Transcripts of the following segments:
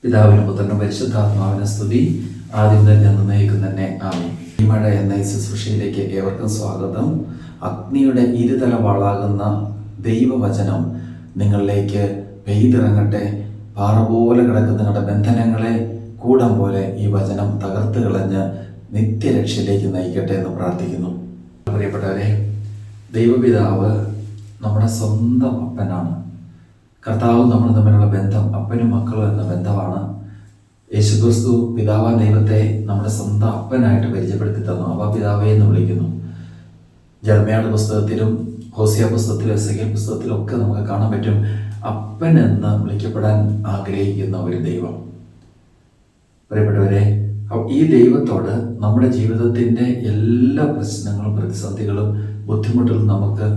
പിതാവിനും പുത്രനും പരിശുദ്ധാത്മാവിനും സ്തുതി, ആദ്യം തന്നെ നിർണ്ണയിക്കും തന്നെ. ആമേൻ. ഈ മഴ എന്ന ഈ ശുശ്രൂഷയിലേക്ക് ഏവർക്കും സ്വാഗതം. അഗ്നിയുടെ ഇരുതല വാളാകുന്ന ദൈവവചനം നിങ്ങളിലേക്ക് പെയ്തിറങ്ങട്ടെ. പാറ പോലെ കിടക്കുന്ന നിങ്ങളുടെ ബന്ധനങ്ങളെ കൂടം പോലെ ഈ വചനം തകർത്ത് കളഞ്ഞ് നിത്യരക്ഷയിലേക്ക് നയിക്കട്ടെ എന്ന് പ്രാർത്ഥിക്കുന്നു. പ്രിയപ്പെട്ടവരെ, ദൈവപിതാവ് നമ്മുടെ സ്വന്തം അപ്പനാണ്. കർത്താവും നമ്മൾ തമ്മിലുള്ള ബന്ധം അപ്പനും മക്കളും എന്ന ബന്ധമാണ്. യേശുക്രിസ്തു പിതാവാൻ ദൈവത്തെ നമ്മുടെ സ്വന്തം അപ്പനായിട്ട് പരിചയപ്പെടുത്തി തന്നു. അവ പിതാവേ എന്ന് വിളിക്കുന്നു. ജെറമ്യായുടെ പുസ്തകത്തിലും ഹോസിയ പുസ്തകത്തിലും എസെക്കിയേൽ പുസ്തകത്തിലും ഒക്കെ നമുക്ക് കാണാൻ പറ്റും അപ്പൻ എന്ന് വിളിക്കപ്പെടാൻ ആഗ്രഹിക്കുന്ന ഒരു ദൈവം. പ്രിയപ്പെട്ടവരെ, ഈ ദൈവത്തോട് നമ്മുടെ ജീവിതത്തിൻ്റെ എല്ലാ പ്രശ്നങ്ങളും പ്രതിസന്ധികളും ബുദ്ധിമുട്ടുകളും നമുക്ക്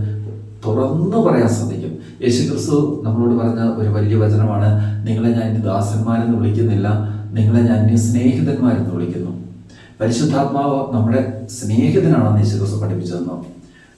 തുറന്നു പറയാൻ സാധിക്കും. യേശുക്രിസ്തു നമ്മളോട് പറഞ്ഞ ഒരു വലിയ വചനമാണ്, നിങ്ങളെ ഞാൻ ഇനി ദാസന്മാരെന്ന് വിളിക്കുന്നില്ല, നിങ്ങളെ ഞാൻ ഇനി സ്നേഹിതന്മാരെന്ന് വിളിക്കുന്നു. പരിശുദ്ധാത്മാവ് നമ്മുടെ സ്നേഹിതനാണെന്ന് യേശുക്രിസ്തു പഠിപ്പിച്ചതെന്നോ,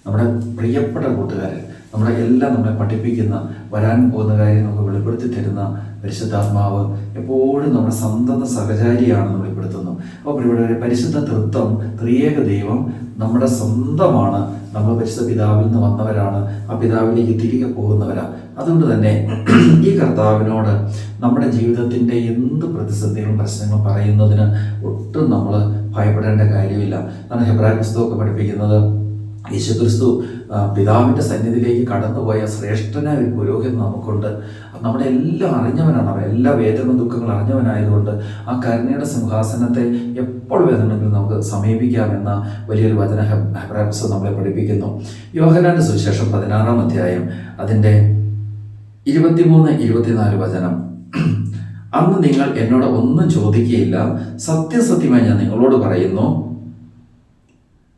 നമ്മുടെ പ്രിയപ്പെട്ട കൂട്ടുകാരൻ, നമ്മളെ പഠിപ്പിക്കുന്ന, വരാൻ പോകുന്ന കാര്യം നമുക്ക് വെളിപ്പെടുത്തി തരുന്ന പരിശുദ്ധാത്മാവ് എപ്പോഴും നമ്മുടെ സന്തത സഹചാരിയാണെന്ന് വെളിപ്പെടുത്തുന്നു. അപ്പോൾ പ്രിയപ്പെട്ടവരെ, പരിശുദ്ധ തൃത്വം, ത്രിയേക ദൈവം നമ്മുടെ സ്വന്തമാണ്. നമ്മൾ പരിശുദ്ധ പിതാവിൽ നിന്ന് വന്നവരാണ്, ആ പിതാവിലേക്ക് തിരികെ പോകുന്നവരാണ്. അതുകൊണ്ട് തന്നെ ഈ കർത്താവിനോട് നമ്മുടെ ജീവിതത്തിൻ്റെ എന്ത് പ്രതിസന്ധികളും പ്രശ്നങ്ങളും പറയുന്നതിന് ഒട്ടും നമ്മൾ ഭയപ്പെടേണ്ട കാര്യമില്ല. എന്നാണ് ഹെബ്രായ പുസ്തകമൊക്കെ പഠിപ്പിക്കുന്നത്. യേശുക്രിസ്തു പിതാവിൻ്റെ സന്നിധിയിലേക്ക് കടന്നുപോയ ശ്രേഷ്ഠനായ ഒരു പുരോഹിതൻ നമുക്കുണ്ട്. നമ്മുടെ എല്ലാം അറിഞ്ഞവനാണ്. അവൻ എല്ലാ വേദന ദുഃഖങ്ങൾ അറിഞ്ഞവനായതുകൊണ്ട് ആ കരുണയുടെ സിംഹാസനത്തെ എപ്പോൾ വേണമെങ്കിലും നമുക്ക് സമീപിക്കാമെന്ന വലിയൊരു വചന ഹെബ്രായ പുസ്തകം നമ്മളെ പഠിപ്പിക്കുന്നു. യോഹന്നാന്റെ സുവിശേഷം 16-ാം അധ്യായം അതിൻ്റെ 23-24 വചനം. അന്ന് നിങ്ങൾ എന്നോട് ഒന്നും ചോദിക്കുകയില്ല, സത്യസത്യമായി ഞാൻ നിങ്ങളോട് പറയുന്നു,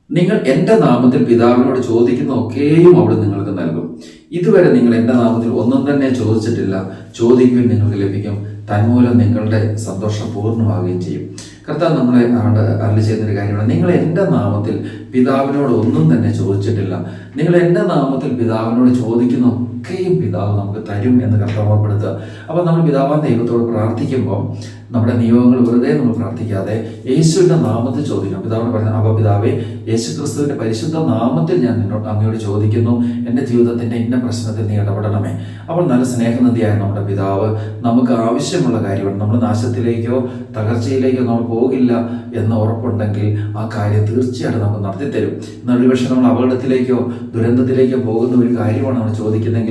നിങ്ങൾ എൻ്റെ നാമത്തിൽ പിതാവിനോട് ചോദിക്കുന്ന ഒക്കെയും അവിടെ നിങ്ങൾക്ക് നൽകും. ഇതുവരെ നിങ്ങൾ എൻ്റെ നാമത്തിൽ ഒന്നും തന്നെ ചോദിച്ചിട്ടില്ല, ചോദിക്കുവാൻ നിങ്ങൾക്ക് ലഭിക്കും, തന്മൂലം നിങ്ങളുടെ സന്തോഷം പൂർണ്ണമാവുകയും ചെയ്യും. കർത്താവ് നമ്മളെ അരുളി ചെയ്യുന്നൊരു കാര്യമാണ്, നിങ്ങൾ എൻ്റെ നാമത്തിൽ പിതാവിനോട് ഒന്നും തന്നെ ചോദിച്ചിട്ടില്ല, നിങ്ങൾ എൻ്റെ നാമത്തിൽ പിതാവിനോട് ചോദിക്കുന്ന ഒക്കെയും പിതാവ് നമുക്ക് തരും എന്ന് കർത്താവ് ഓർമ്മപ്പെടുത്തുക. അപ്പോൾ നമ്മൾ പിതാവാൻ ദൈവത്തോട് പ്രാർത്ഥിക്കുമ്പോൾ നമ്മുടെ നിയമങ്ങൾ വെറുതെ നമ്മൾ പ്രാർത്ഥിക്കാതെ യേശുവിൻ്റെ നാമത്തിൽ ചോദിക്കണം. പിതാവിനോട് പറഞ്ഞ, അവ പിതാവേ, യേശുക്രിസ്തുവിൻ്റെ പരിശുദ്ധ നാമത്തിൽ ഞാൻ അങ്ങയോട് ചോദിക്കുന്നു, എൻ്റെ ജീവിതത്തിൻ്റെ ഇന്ന പ്രശ്നത്തിൽ നീ ഇടപെടണമേ. അപ്പോൾ നല്ല സ്നേഹനദിയായ നമ്മുടെ പിതാവ് നമുക്ക് ആവശ്യമുള്ള കാര്യമാണ്. നമ്മൾ നാശത്തിലേക്കോ തകർച്ചയിലേക്കോ നമ്മൾ പോകില്ല എന്ന് ഉറപ്പുണ്ടെങ്കിൽ ആ കാര്യം തീർച്ചയായിട്ടും നമുക്ക് നടത്തിത്തരും. എന്നാൽ ഒരുപക്ഷെ നമ്മൾ അപകടത്തിലേക്കോ ദുരന്തത്തിലേക്കോ പോകുന്ന ഒരു കാര്യമാണ് നമ്മൾ ചോദിക്കുന്നതെങ്കിൽ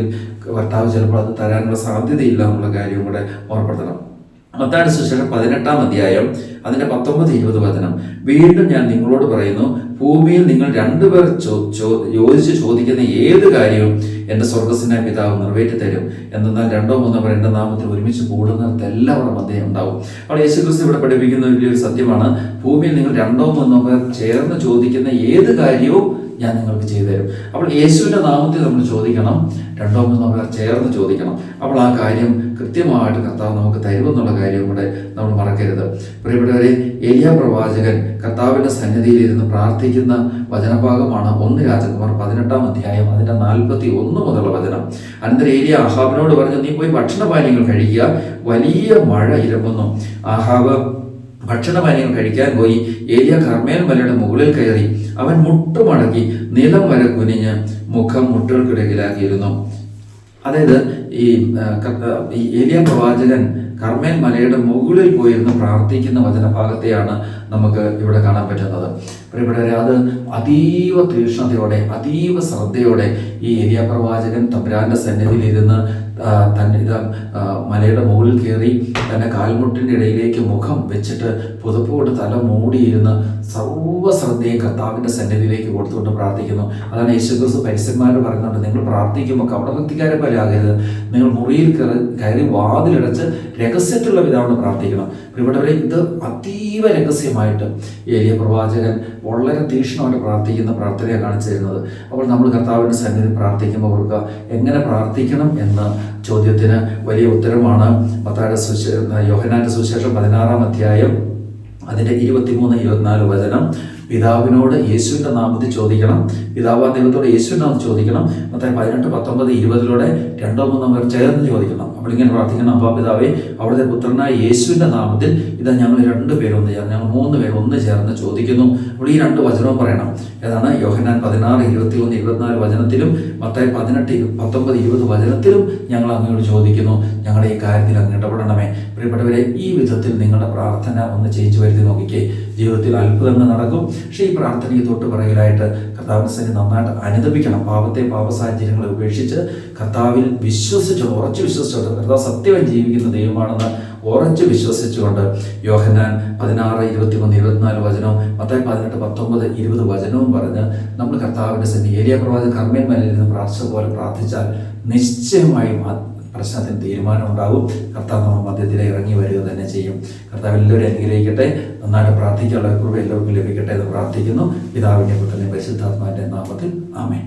കർത്താവ് ചിലപ്പോൾ അത് തരാനുള്ള സാധ്യതയില്ല എന്നുള്ള കാര്യം കൂടെ ഓർപ്പെടുത്തണം. മത്തായിയുടെ സുവിശേഷം 18-ാം അധ്യായം അതിൻ്റെ 19-20 വചനം. വീണ്ടും ഞാൻ നിങ്ങളോട് പറയുന്നു, ഭൂമിയിൽ നിങ്ങൾ രണ്ടുപേർ യോജിച്ച് ചോദിക്കുന്ന ഏത് കാര്യവും എൻ്റെ സ്വർഗ്ഗസ്വനായ പിതാവ് നിറവേറ്റി തരും. എന്തെന്നാൽ 2-3 പേർ എൻ്റെ നാമത്തിൽ ഒരുമിച്ച് കൂടുന്നിടത്ത് എല്ലാവരുടെ മധ്യേ ഉണ്ടാവും. അപ്പോൾ യേശുക്രിസ്തു ഇവിടെ പഠിപ്പിക്കുന്ന വലിയൊരു സത്യമാണ്, ഭൂമിയിൽ നിങ്ങൾ 2-3 പേർ ചേർന്ന് ചോദിക്കുന്ന ഏത് കാര്യവും ഞാൻ നിങ്ങൾക്ക് ചെയ്തു തരും. അപ്പോൾ യേശുവിൻ്റെ നാമത്തിൽ നമ്മൾ ചോദിക്കണം, 2-3 പേർ ചേർന്ന് ചോദിക്കണം. അപ്പോൾ ആ കാര്യം കൃത്യമായിട്ട് കർത്താവ് നമുക്ക് തരുമെന്നുള്ള കാര്യം കൂടെ നമ്മൾ മറക്കരുത്. പ്രിയപ്പെട്ടവരെ, ഏലിയാ പ്രവാചകൻ കർത്താവിൻ്റെ സന്നിധിയിൽ ഇരുന്ന് പ്രാർത്ഥിക്കുന്ന വചനഭാഗമാണ് 1 രാജകുമാർ 18-ാം അധ്യായം അതിൻ്റെ 41 മുതലുള്ള വചനം. അനന്തരം ഏലിയ ആഹാബിനോട് പറഞ്ഞു, നീ പോയി ഭക്ഷണപാനീയങ്ങൾ കഴിക്കുക, വലിയ മഴ ഇരമ്പുന്നു. ആഹാബ് ഭക്ഷണപാനീയങ്ങൾ കഴിക്കാൻ പോയി. ഏലിയ കർമ്മേൽ മലയുടെ മുകളിൽ കയറി. അവൻ മുട്ടുമടക്കി നിലം വരെ കുനിഞ്ഞ് മുഖം മുട്ടുകൾക്കിടയിലാക്കിയിരുന്നു. അതായത് ഈ ഏലിയ പ്രവാചകൻ കർമ്മേൽ മലയുടെ മുകളിൽ പോയിരുന്ന് പ്രാർത്ഥിക്കുന്ന വചനഭാഗത്തെയാണ് നമുക്ക് ഇവിടെ കാണാൻ പറ്റുന്നത്. പ്രിയപ്പെട്ടവരെ, അത് അതീവ തീക്ഷ്ണതയോടെ അതീവ ശ്രദ്ധയോടെ ഈ ഏലിയ പ്രവാചകൻ തമ്പുരാന്റെ സന്നിധിയിലിരുന്ന് മലയുടെ മുകളിൽ കയറി തൻ്റെ കാൽമുട്ടിൻ്റെ ഇടയിലേക്ക് മുഖം വെച്ചിട്ട് പുതപ്പുകൊണ്ട് തല മൂടിയിരുന്ന് സർവ്വശ്രദ്ധയും കർത്താവിൻ്റെ സന്നിധിയിലേക്ക് കൊടുത്തുകൊണ്ട് പ്രാർത്ഥിക്കുന്നു. അതാണ് യേശുക്രിസ്തു പരീശന്മാരോട് പറയുന്നുണ്ട്, നിങ്ങൾ പ്രാർത്ഥിക്കുമ്പോൾ കപടഭക്തിക്കാരെ പോലെ ആകരുത്, നിങ്ങൾ മുറിയിൽ കയറി വാതിലടച്ച് രഹസ്യത്തിലുള്ള പിതാവിനോട് പ്രാർത്ഥിക്കണം. പ്രിയപ്പെട്ടവരെ, ഇത് അതീവ രഹസ്യമായിട്ട് ഏലിയ പ്രവാചകൻ വളരെ തീക്ഷ്ണമായിട്ട് പ്രാർത്ഥിക്കുന്ന പ്രാർത്ഥനയാണ് കാണിച്ചു തരുന്നത്. അപ്പോൾ നമ്മൾ കർത്താവിൻ്റെ സന്നിധി പ്രാർത്ഥിക്കുമ്പോൾ ഓർക്കുക, എങ്ങനെ പ്രാർത്ഥിക്കണം എന്ന ചോദ്യത്തിന് വലിയ ഉത്തരമാണ് യോഹന്നാന്റെ സുവിശേഷം 16-ാം അധ്യായം അതിൻ്റെ 23-24 വചനം. പിതാവിനോട് യേശുവിൻ്റെ നാമത്തിൽ ചോദിക്കണം. പിതാവാൻ ദൈവത്തോട് യേശുവിൻ്റെ നാമത്തിൽ ചോദിക്കണം. മത്തായി 18, 19, 20 2 3 പേർ ചേർന്ന് ചോദിക്കണം. അപ്പോൾ ഇങ്ങനെ പ്രാർത്ഥിക്കണം: അപ്പാ പിതാവേ, അവിടുത്തെ പുത്രനായ യേശുവിൻ്റെ നാമത്തിൽ ഇതാ ഞങ്ങൾ 2 പേരൊന്ന് ചേർന്ന്, ഞങ്ങൾ 3 പേർ ഒന്ന് ചേർന്ന് ചോദിക്കുന്നു. അപ്പോൾ ഈ 2 വചനവും പറയണം. ഏതാണ്? യോഹന്നാൻ 16, 21, 24 വചനത്തിലും മത്തായി 18, 19, 20 വചനത്തിലും ഞങ്ങൾ അങ്ങയോട് ചോദിക്കുന്നു. ഞങ്ങളുടെ ഈ കാര്യത്തിൽ അങ്ങ് ഇടപെടണമേ. പ്രിയപ്പെട്ടവരെ, ഈ വിധത്തിൽ നിങ്ങളുടെ പ്രാർത്ഥന ഒന്ന് ചെയ്യിച്ചു വരുത്തി നോക്കിക്കേ. ജീവിതത്തിൽ അത്ഭുതങ്ങൾ നടക്കും. പക്ഷേ ഈ പ്രാർത്ഥനയ്ക്ക് തൊട്ട് പറയലായിട്ട് കർത്താവിനെ സന്നിധി നന്നായിട്ട് അനുദപിക്കണം. പാപത്തെ, പാപസാഹചര്യങ്ങളെ ഉപേക്ഷിച്ച് കർത്താവിൽ വിശ്വസിച്ച്, ഉറച്ചു വിശ്വസിച്ചുകൊണ്ട്, കർത്താവ് സത്യമായി ജീവിക്കുന്ന ദൈവമാണെന്ന് ഉറച്ചു വിശ്വസിച്ചുകൊണ്ട് യോഹന്നാൻ 16, 21, 24 വചനവും മത്തായി 18, 19, 20 വചനവും പറഞ്ഞ് നമ്മൾ കർത്താവിൻ്റെ സന്നിധി ഏലിയാ പ്രവാചകൻ കർമ്മേൽ മലയിൽ നിന്ന് പ്രാർത്ഥിച്ച പോലെ പ്രാർത്ഥിച്ചാൽ നിശ്ചയമായും പ്രശ്നത്തിന് തീരുമാനം ഉണ്ടാകും. കർത്താവ് നമ്മുടെ മധ്യത്തിൽ ഇറങ്ങി വരിക തന്നെ ചെയ്യും. കർത്താവ് എല്ലാവരും അനുഗ്രഹിക്കട്ടെ. നന്നായിട്ട് പ്രാർത്ഥിക്കാനുള്ള കൃപ എല്ലാവർക്കും ലഭിക്കട്ടെ എന്ന് പ്രാർത്ഥിക്കുന്നു. പിതാവിൻ്റെ പുത്രൻ്റെ പരിശുദ്ധാത്മാവിൻ്റെ നാമത്തിൽ ആമേൻ.